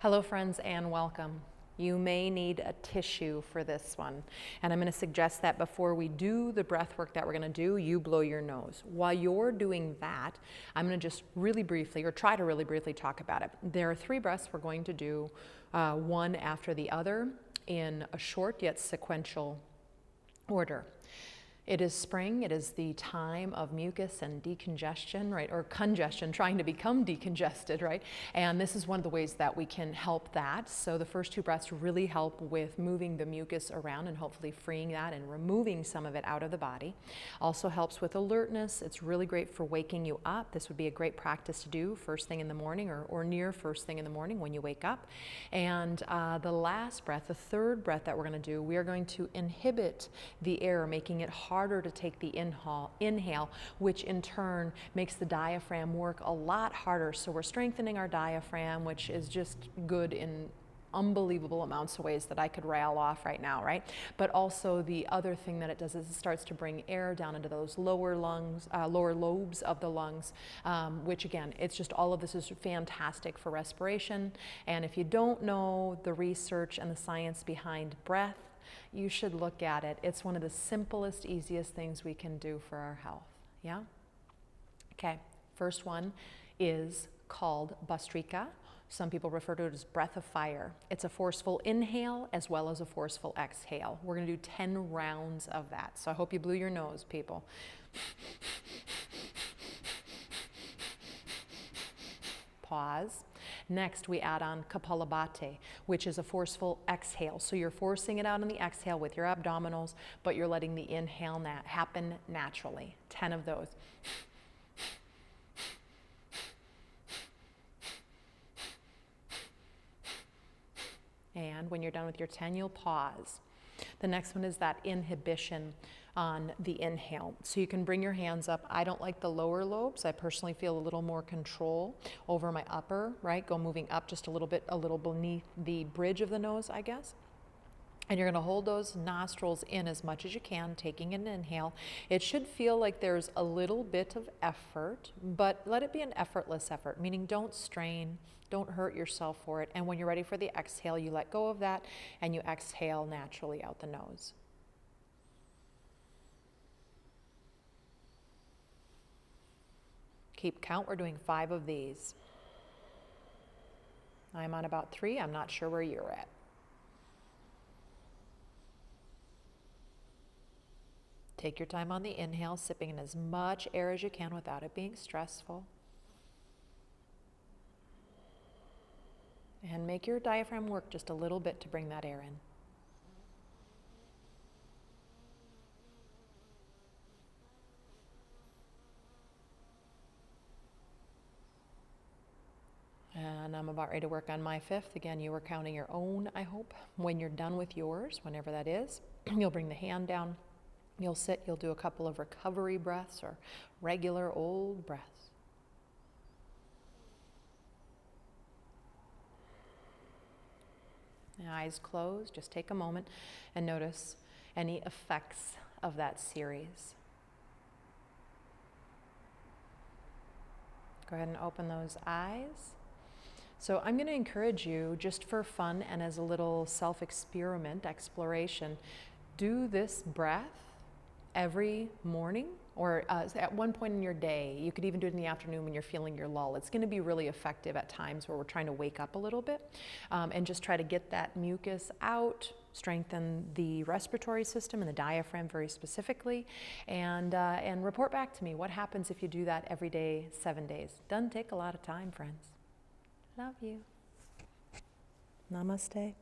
Hello friends and welcome. You may need a tissue for this one. And I'm going to suggest that before we do the breath work that we're going to do, you blow your nose. While you're doing that, I'm going to just really briefly, or try to really briefly talk about it. There are 3 breaths we're going to do, one after the other in a short yet sequential order. It is spring, it is the time of mucus and decongestion, right? Or congestion, trying to become decongested, right? And this is one of the ways that we can help that. So the first 2 breaths really help with moving the mucus around and hopefully freeing that and removing some of it out of the body. Also helps with alertness. It's really great for waking you up. This would be a great practice to do first thing in the morning or near first thing in the morning when you wake up. And the last breath, the 3rd breath that we're going to do, we are going to inhibit the air, making it harder to take the inhale, which in turn makes the diaphragm work a lot harder. So we're strengthening our diaphragm, which is just good in unbelievable amounts of ways that I could rail off right now, right? But also the other thing that it does is it starts to bring air down into those lower lungs, lower lobes of the lungs, which again, it's just all of this is fantastic for respiration. And if you don't know the research and the science behind breath, you should look at it. It's one of the simplest, easiest things we can do for our health, yeah? Okay, first one is called Bhastrika. Some people refer to it as breath of fire. It's a forceful inhale as well as a forceful exhale. We're gonna do 10 rounds of that. So I hope you blew your nose, people. Pause. Next, we add on Kapalabhati, which is a forceful exhale. So you're forcing it out on the exhale with your abdominals, but you're letting the inhale happen naturally. 10 of those. And when you're done with your 10, you'll pause. The next one is that inhibition on the inhale. So you can bring your hands up. I don't like the lower lobes. I personally feel a little more control over my upper, right? Go moving up just a little bit, a little beneath the bridge of the nose, I guess. And you're going to hold those nostrils in as much as you can, taking an inhale. It should feel like there's a little bit of effort, but let it be an effortless effort, meaning don't strain, don't hurt yourself for it. And when you're ready for the exhale, you let go of that and you exhale naturally out the nose. Keep count. We're doing 5 of these. I'm on about 3. I'm not sure where you're at. Take your time on the inhale, sipping in as much air as you can without it being stressful. And make your diaphragm work just a little bit to bring that air in. And I'm about ready to work on my 5th. Again, you were counting your own, I hope. When you're done with yours, whenever that is, you'll bring the hand down. You'll sit, you'll do a couple of recovery breaths or regular old breaths. Eyes closed, just take a moment and notice any effects of that series. Go ahead and open those eyes. So I'm going to encourage you, just for fun and as a little self-experiment, exploration, do this breath every morning or at one point in your day. You could even do it in the afternoon when you're feeling your lull. It's going to be really effective at times where we're trying to wake up a little bit, and just try to get that mucus out, strengthen the respiratory system and the diaphragm very specifically, and report back to me what happens if you do that every day, 7 days. Doesn't take a lot of time, friends. Love you. Namaste.